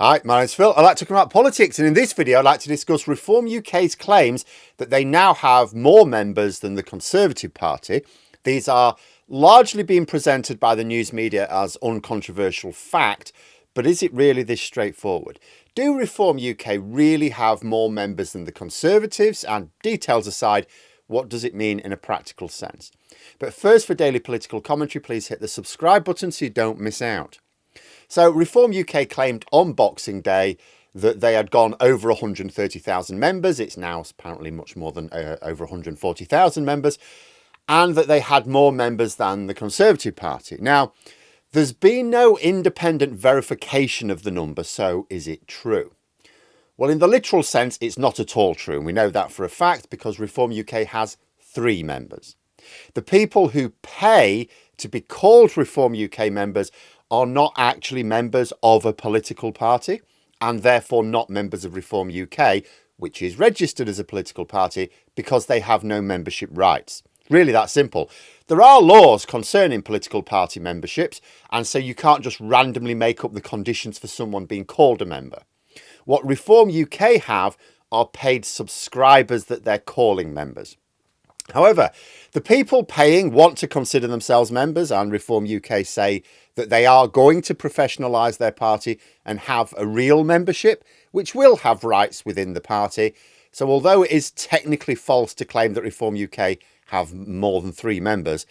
Hi, my name's Phil. I'd like to talk about politics, and in this video I'd like to discuss Reform UK's claims that they now have more members than the Conservative Party. These are largely being presented by the news media as uncontroversial fact, but is it really this straightforward? Do Reform UK really have more members than the Conservatives? And details aside, what does it mean in a practical sense? But first, for daily political commentary, please hit the subscribe button so you don't miss out. So Reform UK claimed on Boxing Day that they had gone over 130,000 members. It's now apparently much more than over 140,000 members, and that they had more members than the Conservative Party. Now, there's been no independent verification of the number, so is it true? Well, in the literal sense, it's not at all true, and we know that for a fact because Reform UK has 3 members. The people who pay to be called Reform UK members are not actually members of a political party and therefore not members of Reform UK, which is registered as a political party because they have no membership rights. Really that simple. There are laws concerning political party memberships, and so you can't just randomly make up the conditions for someone being called a member. What Reform UK have are paid subscribers that they're calling members. However, the people paying want to consider themselves members, and Reform UK say that they are going to professionalise their party and have a real membership, which will have rights within the party. So although it is technically false to claim that Reform UK have more than 3 members,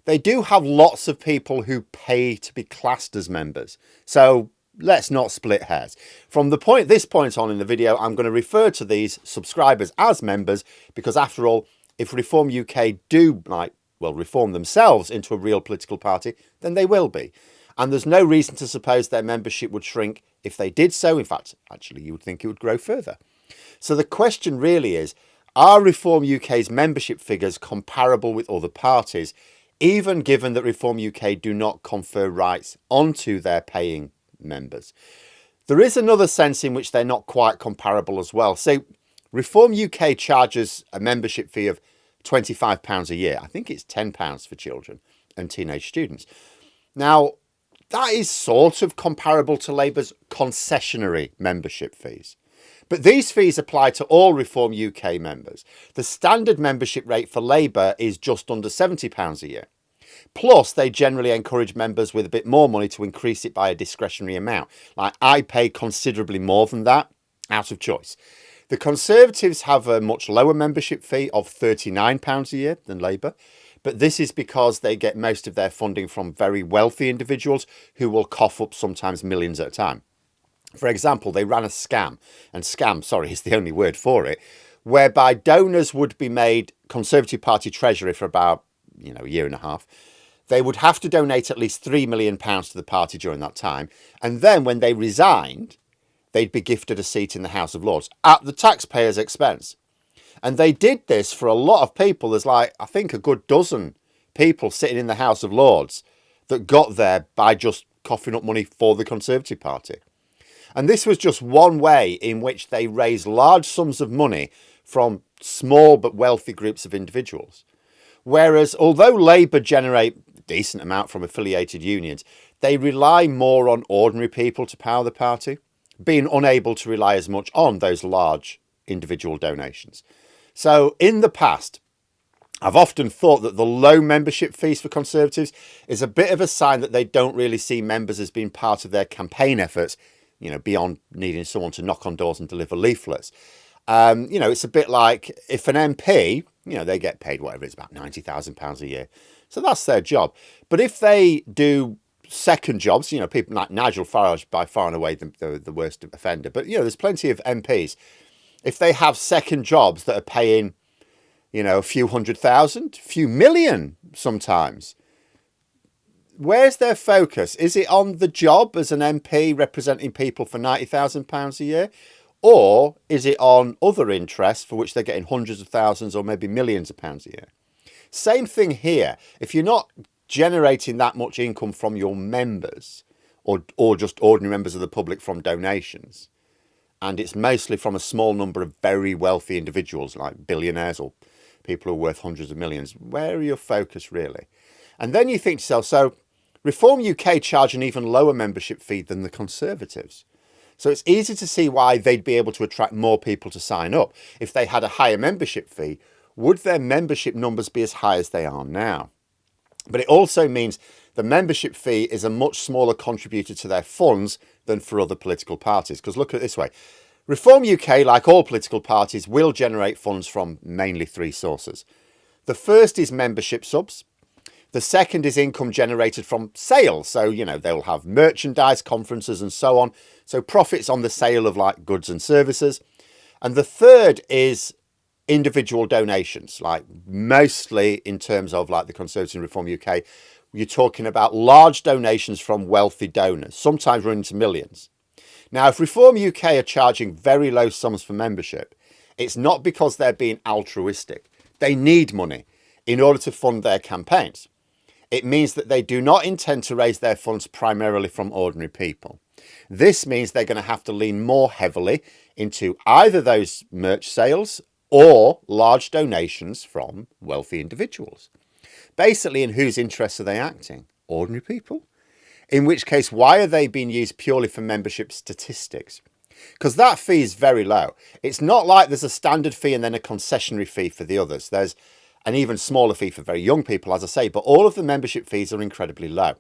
they do have lots of people who pay to be classed as members. So let's not split hairs. From this point on in the video, I'm going to refer to these subscribers as members because, after all, if Reform UK do reform themselves into a real political party, then they will be. And there's no reason to suppose their membership would shrink if they did so. In fact, actually, you would think it would grow further. So the question really is, are Reform UK's membership figures comparable with other parties, even given that Reform UK do not confer rights onto their paying members? There is another sense in which they're not quite comparable as well. So Reform UK charges a membership fee of £25 a year. I think it's £10 for children and teenage students. Now, that is sort of comparable to Labour's concessionary membership fees. But these fees apply to all Reform UK members. The standard membership rate for Labour is just under £70 a year. Plus, they generally encourage members with a bit more money to increase it by a discretionary amount. Like, I pay considerably more than that out of choice. The Conservatives have a much lower membership fee of £39 a year than Labour, but this is because they get most of their funding from very wealthy individuals who will cough up sometimes millions at a time. For example, they ran a scam, and scam, sorry, is the only word for it, whereby donors would be made Conservative Party Treasury for about, a year and a half. They would have to donate at least £3 million to the party during that time, and then when they resigned, they'd be gifted a seat in the House of Lords at the taxpayers' expense. And they did this for a lot of people. There's I think a good dozen people sitting in the House of Lords that got there by just coughing up money for the Conservative Party. And this was just one way in which they raised large sums of money from small but wealthy groups of individuals. Whereas, although Labour generate a decent amount from affiliated unions, they rely more on ordinary people to power the party, being unable to rely as much on those large individual donations. So in the past, I've often thought that the low membership fees for Conservatives is a bit of a sign that they don't really see members as being part of their campaign efforts, beyond needing someone to knock on doors and deliver leaflets. It's a bit like if an MP, they get paid whatever it's about £90,000 a year. So that's their job. But if they do second jobs, people like Nigel Farage, by far and away the worst offender, but there's plenty of MPs. If they have second jobs that are paying a few £100,000, a few million sometimes, where's their focus? Is it on the job as an MP representing people for £90,000 a year, or is it on other interests for which they're getting hundreds of thousands or maybe millions of pounds a year? Same thing here. If you're not generating that much income from your members or just ordinary members of the public from donations, and it's mostly from a small number of very wealthy individuals like billionaires or people who are worth hundreds of millions, where are your focus really? And then you think to yourself, so Reform UK charge an even lower membership fee than the Conservatives. So it's easy to see why they'd be able to attract more people to sign up. If they had a higher membership fee, would their membership numbers be as high as they are now? But it also means the membership fee is a much smaller contributor to their funds than for other political parties. Because look at it this way. Reform UK, like all political parties, will generate funds from mainly three sources. The first is membership subs. The second is income generated from sales. So, they'll have merchandise, conferences and so on. So profits on the sale of like goods and services. And the third is individual donations, like mostly in terms of like the Conservative and Reform UK, you're talking about large donations from wealthy donors, sometimes running to millions. Now, if Reform UK are charging very low sums for membership, it's not because they're being altruistic. They need money in order to fund their campaigns. It means that they do not intend to raise their funds primarily from ordinary people. This means they're going to have to lean more heavily into either those merch sales or large donations from wealthy individuals. Basically, in whose interests are they acting? Ordinary people? In which case, why are they being used purely for membership statistics? Because that fee is very low. It's not like there's a standard fee and then a concessionary fee for the others. There's an even smaller fee for very young people, as I say, but all of the membership fees are incredibly low.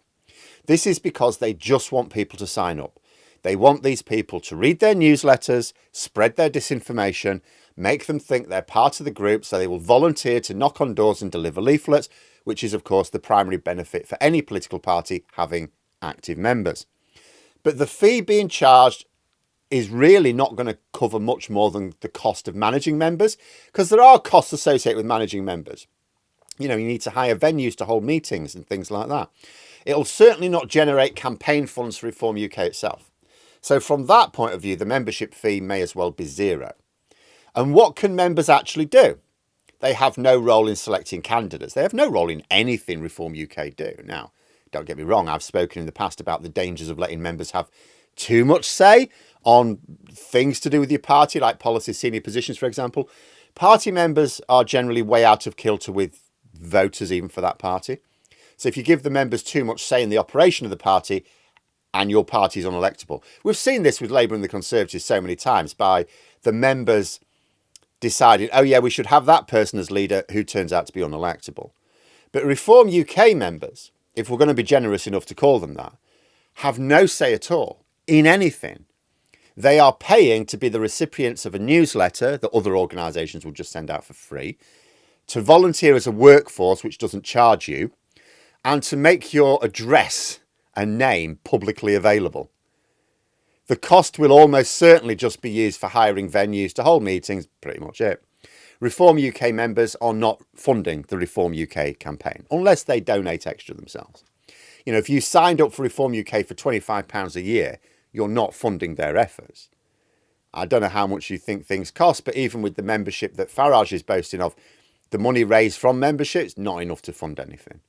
This is because they just want people to sign up. They want these people to read their newsletters, spread their disinformation, make them think they're part of the group, so they will volunteer to knock on doors and deliver leaflets, which is, of course, the primary benefit for any political party having active members. But the fee being charged is really not going to cover much more than the cost of managing members, because there are costs associated with managing members. You need to hire venues to hold meetings and things like that. It'll certainly not generate campaign funds for Reform UK itself. So from that point of view, the membership fee may as well be zero. And what can members actually do? They have no role in selecting candidates. They have no role in anything Reform UK do. Now, don't get me wrong, I've spoken in the past about the dangers of letting members have too much say on things to do with your party, like policy, senior positions, for example. Party members are generally way out of kilter with voters, even for that party. So if you give the members too much say in the operation of the party, and your party is unelectable. We've seen this with Labour and the Conservatives so many times by the members deciding, oh yeah, we should have that person as leader who turns out to be unelectable. But Reform UK members, if we're going to be generous enough to call them that, have no say at all in anything. They are paying to be the recipients of a newsletter that other organisations will just send out for free, to volunteer as a workforce which doesn't charge you, and to make your address and name publicly available. The cost will almost certainly just be used for hiring venues to hold meetings, pretty much it. Reform UK members are not funding the Reform UK campaign, unless they donate extra themselves. If you signed up for Reform UK for £25 a year, you're not funding their efforts. I don't know how much you think things cost, but even with the membership that Farage is boasting of, the money raised from memberships, not enough to fund anything.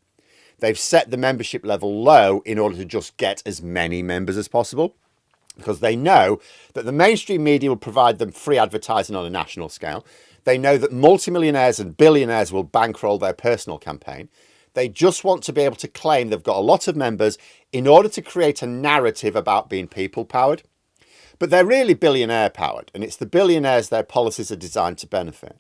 They've set the membership level low in order to just get as many members as possible, because they know that the mainstream media will provide them free advertising on a national scale. They know that multimillionaires and billionaires will bankroll their personal campaign. They just want to be able to claim they've got a lot of members in order to create a narrative about being people-powered. But they're really billionaire-powered, and it's the billionaires their policies are designed to benefit.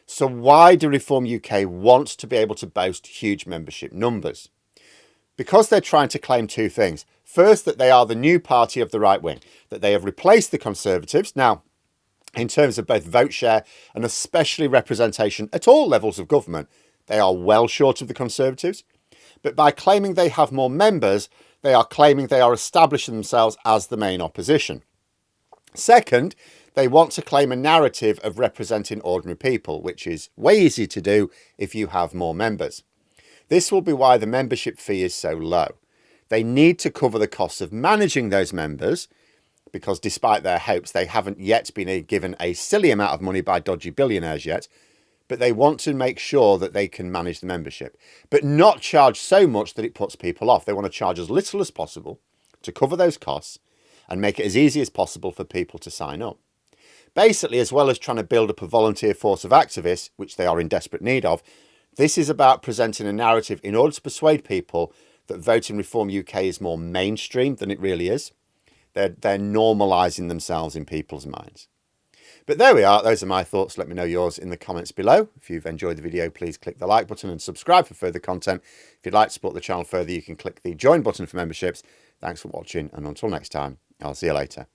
So why do Reform UK want to be able to boast huge membership numbers? Because they're trying to claim two things. First, that they are the new party of the right wing, that they have replaced the Conservatives. Now, in terms of both vote share and especially representation at all levels of government, they are well short of the Conservatives. But by claiming they have more members, they are claiming they are establishing themselves as the main opposition. Second, they want to claim a narrative of representing ordinary people, which is way easier to do if you have more members. This will be why the membership fee is so low. They need to cover the costs of managing those members, because despite their hopes, they haven't yet been given a silly amount of money by dodgy billionaires yet. But they want to make sure that they can manage the membership, but not charge so much that it puts people off. They want to charge as little as possible to cover those costs and make it as easy as possible for people to sign up. Basically, as well as trying to build up a volunteer force of activists, which they are in desperate need of, this is about presenting a narrative in order to persuade people that voting Reform UK is more mainstream than it really is. They're normalising themselves in people's minds. But there we are. Those are my thoughts. Let me know yours in the comments below. If you've enjoyed the video, please click the like button and subscribe for further content. If you'd like to support the channel further, you can click the join button for memberships. Thanks for watching, and until next time, I'll see you later.